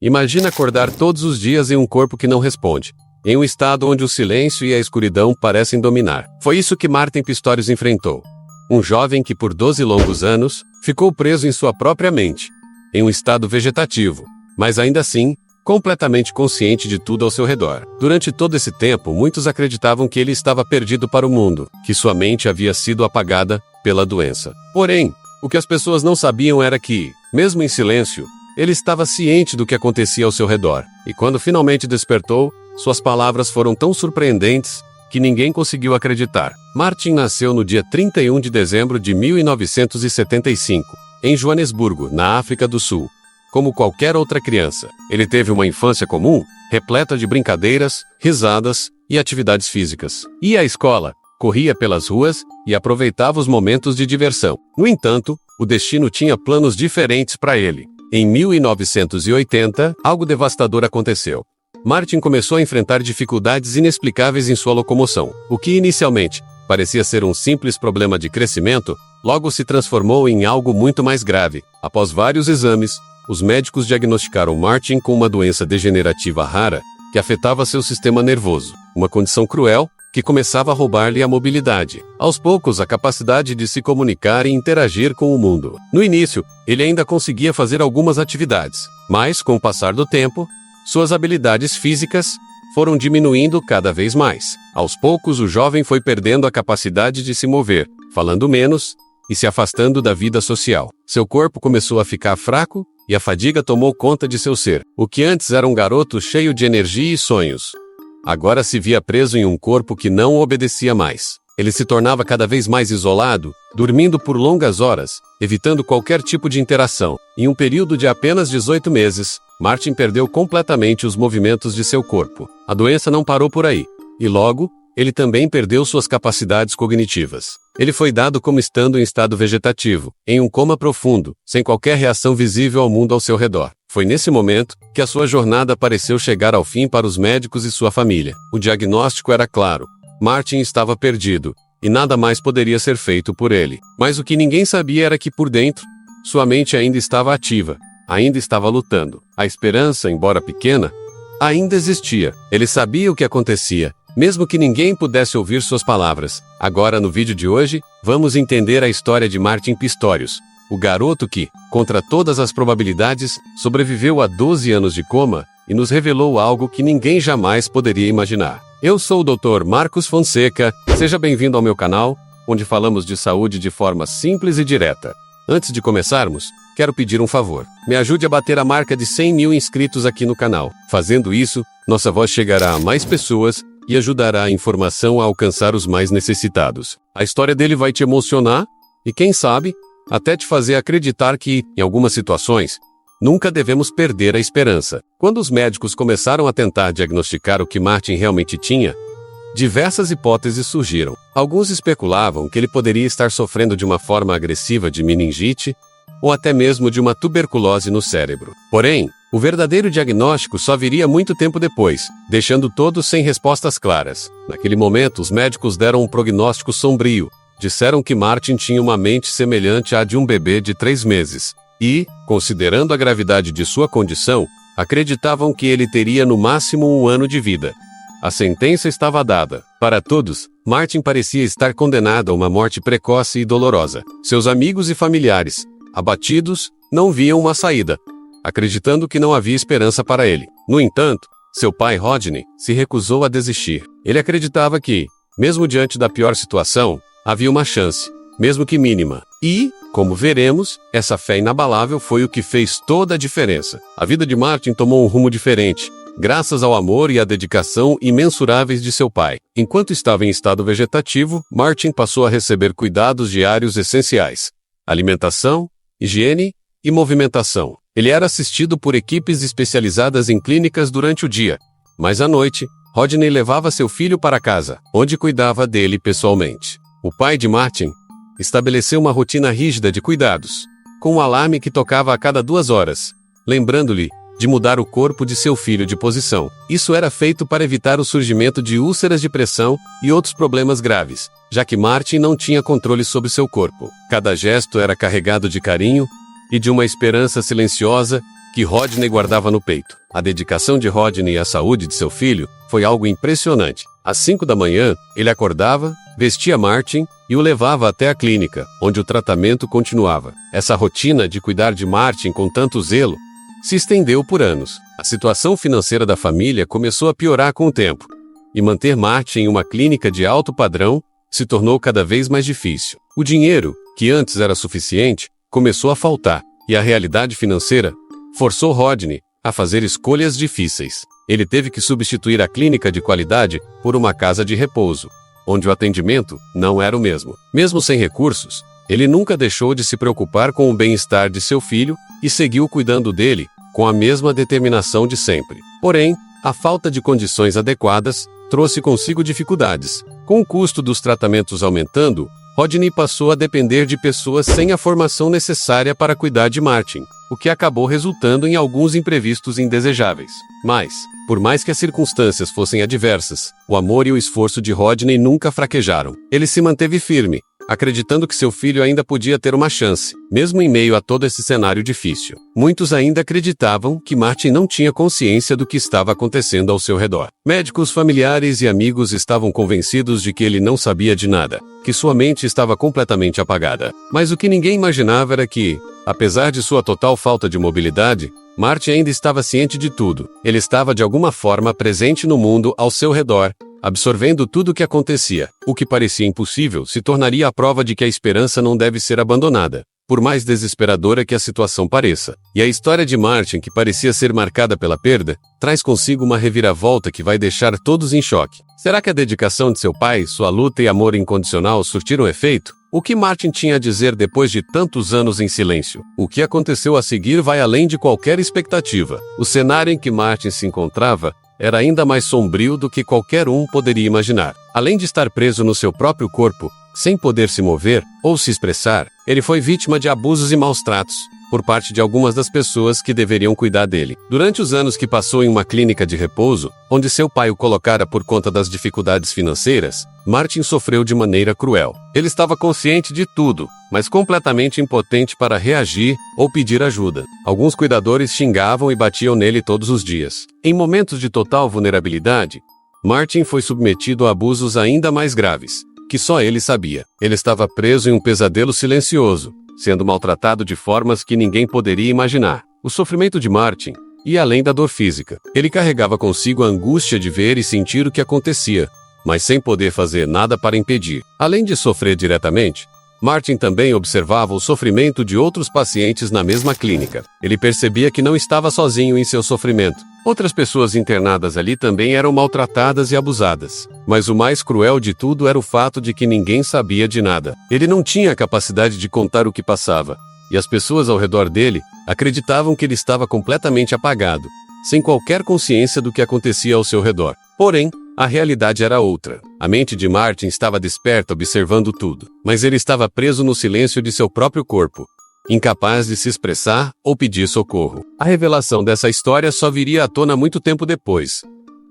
Imagina acordar todos os dias em um corpo que não responde, em um estado onde o silêncio e a escuridão parecem dominar. Foi isso que Martin Pistorius enfrentou. Um jovem que por 12 longos anos ficou preso em sua própria mente, em um estado vegetativo, mas ainda assim, completamente consciente de tudo ao seu redor. Durante todo esse tempo, muitos acreditavam que ele estava perdido para o mundo, que sua mente havia sido apagada pela doença. Porém, o que as pessoas não sabiam era que, mesmo em silêncio, ele estava ciente do que acontecia ao seu redor, e quando finalmente despertou, suas palavras foram tão surpreendentes que ninguém conseguiu acreditar. Martin nasceu no dia 31 de dezembro de 1975, em Joanesburgo, na África do Sul. Como qualquer outra criança, ele teve uma infância comum, repleta de brincadeiras, risadas e atividades físicas. Ia à escola, corria pelas ruas e aproveitava os momentos de diversão. No entanto, o destino tinha planos diferentes para ele. Em 1980, algo devastador aconteceu. Martin começou a enfrentar dificuldades inexplicáveis em sua locomoção. O que inicialmente parecia ser um simples problema de crescimento, logo se transformou em algo muito mais grave. Após vários exames, os médicos diagnosticaram Martin com uma doença degenerativa rara que afetava seu sistema nervoso, uma condição cruel que começava a roubar-lhe a mobilidade. Aos poucos, a capacidade de se comunicar e interagir com o mundo. No início, ele ainda conseguia fazer algumas atividades, mas, com o passar do tempo, suas habilidades físicas foram diminuindo cada vez mais. Aos poucos, o jovem foi perdendo a capacidade de se mover, falando menos e se afastando da vida social. Seu corpo começou a ficar fraco e a fadiga tomou conta de seu ser. O que antes era um garoto cheio de energia e sonhos, agora se via preso em um corpo que não obedecia mais. Ele se tornava cada vez mais isolado, dormindo por longas horas, evitando qualquer tipo de interação. Em um período de apenas 18 meses, Martin perdeu completamente os movimentos de seu corpo. A doença não parou por aí, e logo, ele também perdeu suas capacidades cognitivas. Ele foi dado como estando em estado vegetativo, em um coma profundo, sem qualquer reação visível ao mundo ao seu redor. Foi nesse momento que a sua jornada pareceu chegar ao fim para os médicos e sua família. O diagnóstico era claro. Martin estava perdido, e nada mais poderia ser feito por ele. Mas o que ninguém sabia era que por dentro, sua mente ainda estava ativa, ainda estava lutando. A esperança, embora pequena, ainda existia. Ele sabia o que acontecia, mesmo que ninguém pudesse ouvir suas palavras. Agora, no vídeo de hoje, vamos entender a história de Martin Pistorius, o garoto que, contra todas as probabilidades, sobreviveu a 12 anos de coma e nos revelou algo que ninguém jamais poderia imaginar. Eu sou o Dr. Marcos Fonseca, seja bem-vindo ao meu canal, onde falamos de saúde de forma simples e direta. Antes de começarmos, quero pedir um favor. Me ajude a bater a marca de 100 mil inscritos aqui no canal. Fazendo isso, nossa voz chegará a mais pessoas e ajudará a informação a alcançar os mais necessitados. A história dele vai te emocionar e, quem sabe, até te fazer acreditar que, em algumas situações, nunca devemos perder a esperança. Quando os médicos começaram a tentar diagnosticar o que Martin realmente tinha, diversas hipóteses surgiram. Alguns especulavam que ele poderia estar sofrendo de uma forma agressiva de meningite ou até mesmo de uma tuberculose no cérebro. Porém, o verdadeiro diagnóstico só viria muito tempo depois, deixando todos sem respostas claras. Naquele momento, os médicos deram um prognóstico sombrio. Disseram que Martin tinha uma mente semelhante à de um bebê de 3 meses. E, considerando a gravidade de sua condição, acreditavam que ele teria no máximo 1 ano de vida. A sentença estava dada. Para todos, Martin parecia estar condenado a uma morte precoce e dolorosa. Seus amigos e familiares, abatidos, não viam uma saída, acreditando que não havia esperança para ele. No entanto, seu pai Rodney se recusou a desistir. Ele acreditava que, mesmo diante da pior situação, havia uma chance, mesmo que mínima. E, como veremos, essa fé inabalável foi o que fez toda a diferença. A vida de Martin tomou um rumo diferente, graças ao amor e à dedicação imensuráveis de seu pai. Enquanto estava em estado vegetativo, Martin passou a receber cuidados diários essenciais: alimentação, higiene e movimentação. Ele era assistido por equipes especializadas em clínicas durante o dia, mas à noite, Rodney levava seu filho para casa, onde cuidava dele pessoalmente. O pai de Martin estabeleceu uma rotina rígida de cuidados, com um alarme que tocava a cada 2 horas, lembrando-lhe de mudar o corpo de seu filho de posição. Isso era feito para evitar o surgimento de úlceras de pressão e outros problemas graves, já que Martin não tinha controle sobre seu corpo. Cada gesto era carregado de carinho e de uma esperança silenciosa que Rodney guardava no peito. A dedicação de Rodney à saúde de seu filho foi algo impressionante. Às 5 da manhã, ele acordava, vestia Martin e o levava até a clínica, onde o tratamento continuava. Essa rotina de cuidar de Martin com tanto zelo se estendeu por anos. A situação financeira da família começou a piorar com o tempo, e manter Martin em uma clínica de alto padrão se tornou cada vez mais difícil. O dinheiro, que antes era suficiente, começou a faltar, e a realidade financeira forçou Rodney a fazer escolhas difíceis. Ele teve que substituir a clínica de qualidade por uma casa de repouso, onde o atendimento não era o mesmo. Mesmo sem recursos, ele nunca deixou de se preocupar com o bem-estar de seu filho e seguiu cuidando dele com a mesma determinação de sempre. Porém, a falta de condições adequadas trouxe consigo dificuldades. Com o custo dos tratamentos aumentando, Rodney passou a depender de pessoas sem a formação necessária para cuidar de Martin, o que acabou resultando em alguns imprevistos indesejáveis. Mas, por mais que as circunstâncias fossem adversas, o amor e o esforço de Rodney nunca fraquejaram. Ele se manteve firme, acreditando que seu filho ainda podia ter uma chance, mesmo em meio a todo esse cenário difícil. Muitos ainda acreditavam que Martin não tinha consciência do que estava acontecendo ao seu redor. Médicos, familiares e amigos estavam convencidos de que ele não sabia de nada, que sua mente estava completamente apagada. Mas o que ninguém imaginava era que, apesar de sua total falta de mobilidade, Martin ainda estava ciente de tudo. Ele estava de alguma forma presente no mundo ao seu redor, absorvendo tudo o que acontecia. O que parecia impossível se tornaria a prova de que a esperança não deve ser abandonada, por mais desesperadora que a situação pareça. E a história de Martin, que parecia ser marcada pela perda, traz consigo uma reviravolta que vai deixar todos em choque. Será que a dedicação de seu pai, sua luta e amor incondicional surtiram efeito? O que Martin tinha a dizer depois de tantos anos em silêncio? O que aconteceu a seguir vai além de qualquer expectativa. O cenário em que Martin se encontrava era ainda mais sombrio do que qualquer um poderia imaginar. Além de estar preso no seu próprio corpo, sem poder se mover ou se expressar, ele foi vítima de abusos e maus-tratos por parte de algumas das pessoas que deveriam cuidar dele. Durante os anos que passou em uma clínica de repouso, onde seu pai o colocara por conta das dificuldades financeiras, Martin sofreu de maneira cruel. Ele estava consciente de tudo, mas completamente impotente para reagir ou pedir ajuda. Alguns cuidadores xingavam e batiam nele todos os dias. Em momentos de total vulnerabilidade, Martin foi submetido a abusos ainda mais graves, que só ele sabia. Ele estava preso em um pesadelo silencioso, sendo maltratado de formas que ninguém poderia imaginar. O sofrimento de Martin ia além da dor física. Ele carregava consigo a angústia de ver e sentir o que acontecia, mas sem poder fazer nada para impedir. Além de sofrer diretamente, Martin também observava o sofrimento de outros pacientes na mesma clínica. Ele percebia que não estava sozinho em seu sofrimento. Outras pessoas internadas ali também eram maltratadas e abusadas. Mas o mais cruel de tudo era o fato de que ninguém sabia de nada. Ele não tinha a capacidade de contar o que passava, e as pessoas ao redor dele acreditavam que ele estava completamente apagado, sem qualquer consciência do que acontecia ao seu redor. Porém, a realidade era outra. A mente de Martin estava desperta, observando tudo, mas ele estava preso no silêncio de seu próprio corpo, incapaz de se expressar ou pedir socorro. A revelação dessa história só viria à tona muito tempo depois,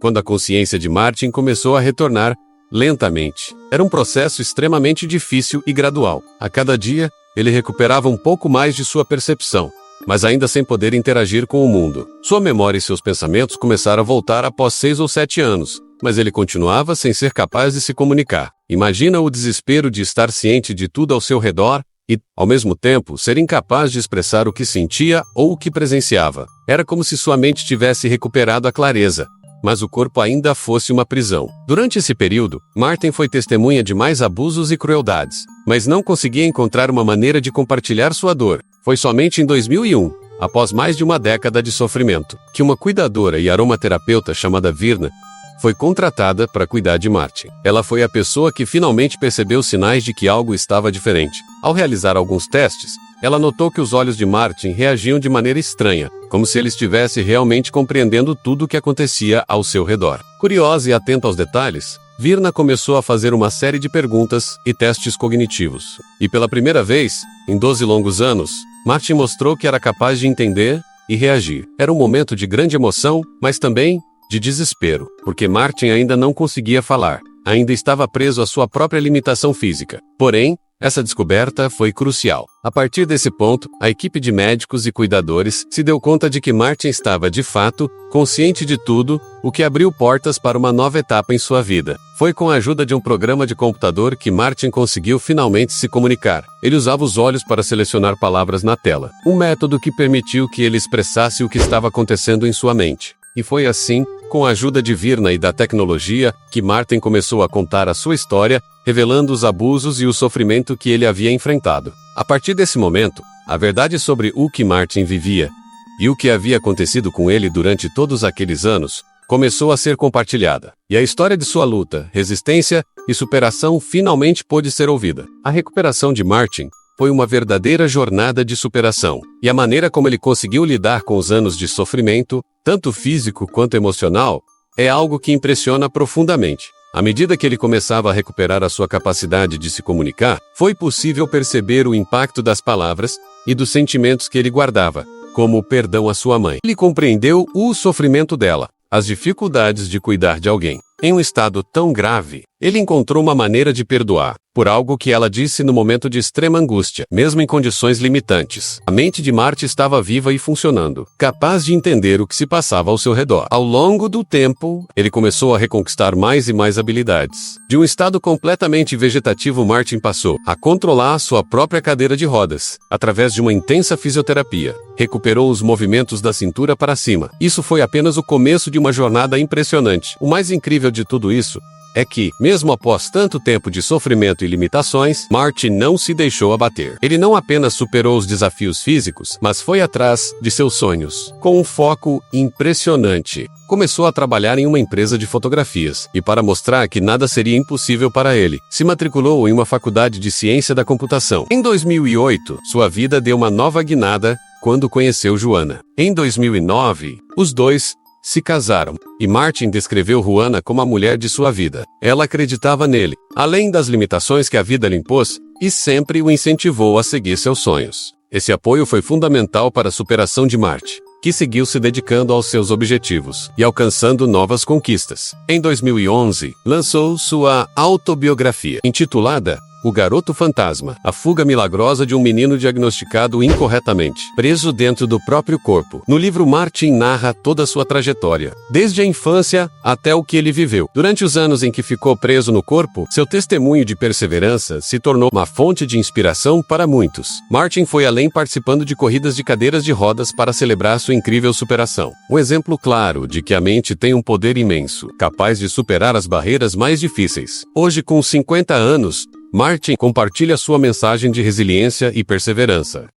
quando a consciência de Martin começou a retornar lentamente. Era um processo extremamente difícil e gradual. A cada dia, ele recuperava um pouco mais de sua percepção, mas ainda sem poder interagir com o mundo. Sua memória e seus pensamentos começaram a voltar após 6 ou 7 anos, mas ele continuava sem ser capaz de se comunicar. Imagina o desespero de estar ciente de tudo ao seu redor e, ao mesmo tempo, ser incapaz de expressar o que sentia ou o que presenciava. Era como se sua mente tivesse recuperado a clareza, mas o corpo ainda fosse uma prisão. Durante esse período, Martin foi testemunha de mais abusos e crueldades, mas não conseguia encontrar uma maneira de compartilhar sua dor. Foi somente em 2001, após mais de uma década de sofrimento, que uma cuidadora e aromaterapeuta chamada Virna foi contratada para cuidar de Martin. Ela foi a pessoa que finalmente percebeu sinais de que algo estava diferente. Ao realizar alguns testes, ela notou que os olhos de Martin reagiam de maneira estranha, como se ele estivesse realmente compreendendo tudo o que acontecia ao seu redor. Curiosa e atenta aos detalhes, Virna começou a fazer uma série de perguntas e testes cognitivos. E pela primeira vez, em 12 longos anos, Martin mostrou que era capaz de entender e reagir. Era um momento de grande emoção, mas também de desespero, porque Martin ainda não conseguia falar, ainda estava preso à sua própria limitação física. Porém, Essa descoberta foi crucial. A partir desse ponto, a equipe de médicos e cuidadores se deu conta de que Martin estava, de fato, consciente de tudo, o que abriu portas para uma nova etapa em sua vida. Foi com a ajuda de um programa de computador que Martin conseguiu finalmente se comunicar. Ele usava os olhos para selecionar palavras na tela, um método que permitiu que ele expressasse o que estava acontecendo em sua mente. E foi assim, com a ajuda de Virna e da tecnologia, que Martin começou a contar a sua história, revelando os abusos e o sofrimento que ele havia enfrentado. A partir desse momento, a verdade sobre o que Martin vivia e o que havia acontecido com ele durante todos aqueles anos começou a ser compartilhada. E a história de sua luta, resistência e superação finalmente pôde ser ouvida. A recuperação de Martin foi uma verdadeira jornada de superação, e a maneira como ele conseguiu lidar com os anos de sofrimento, tanto físico quanto emocional, é algo que impressiona profundamente. À medida que ele começava a recuperar a sua capacidade de se comunicar, foi possível perceber o impacto das palavras e dos sentimentos que ele guardava, como o perdão à sua mãe. Ele compreendeu o sofrimento dela, as dificuldades de cuidar de alguém. Em um estado tão grave, ele encontrou uma maneira de perdoar, por algo que ela disse no momento de extrema angústia, mesmo em condições limitantes. A mente de Martin estava viva e funcionando, capaz de entender o que se passava ao seu redor. Ao longo do tempo, ele começou a reconquistar mais e mais habilidades. De um estado completamente vegetativo, Martin passou a controlar a sua própria cadeira de rodas, através de uma intensa fisioterapia. Recuperou os movimentos da cintura para cima. Isso foi apenas o começo de uma jornada impressionante. O mais incrível de tudo isso é que, mesmo após tanto tempo de sofrimento e limitações, Martin não se deixou abater. Ele não apenas superou os desafios físicos, mas foi atrás de seus sonhos. Com um foco impressionante, começou a trabalhar em uma empresa de fotografias, e para mostrar que nada seria impossível para ele, se matriculou em uma faculdade de ciência da computação. Em 2008, sua vida deu uma nova guinada quando conheceu Joana. Em 2009, os dois se casaram, e Martin descreveu Joana como a mulher de sua vida. Ela acreditava nele, além das limitações que a vida lhe impôs, e sempre o incentivou a seguir seus sonhos. Esse apoio foi fundamental para a superação de Martin, que seguiu se dedicando aos seus objetivos e alcançando novas conquistas. Em 2011, lançou sua autobiografia, intitulada O Garoto Fantasma, a fuga milagrosa de um menino diagnosticado incorretamente, preso dentro do próprio corpo. No livro, Martin narra toda a sua trajetória, desde a infância até o que ele viveu. Durante os anos em que ficou preso no corpo, seu testemunho de perseverança se tornou uma fonte de inspiração para muitos. Martin foi além, participando de corridas de cadeiras de rodas para celebrar sua incrível superação. Um exemplo claro de que a mente tem um poder imenso, capaz de superar as barreiras mais difíceis. Hoje, com 50 anos, Martin compartilha sua mensagem de resiliência e perseverança.